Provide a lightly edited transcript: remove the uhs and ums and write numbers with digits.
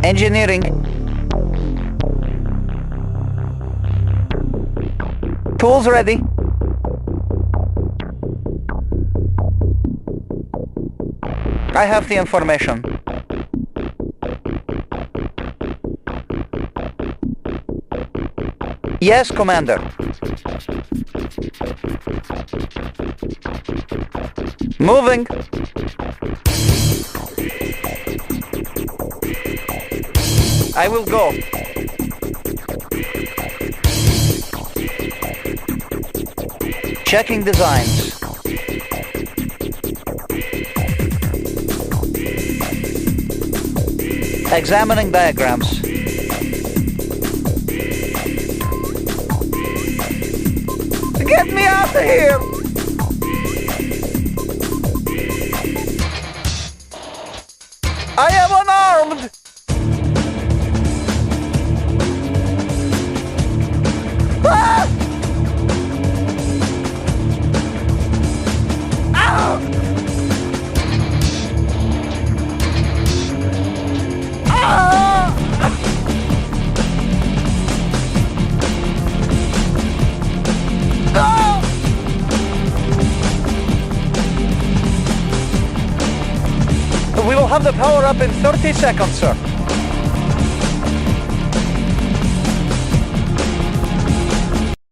Engineering. Tools ready. I have the information. Yes, Commander. Moving. I will go. Checking designs. Examining diagrams. Get me out of here! I am unarmed! Ah! Ah! Ah! Ah! We will have the power up in 30 seconds, sir.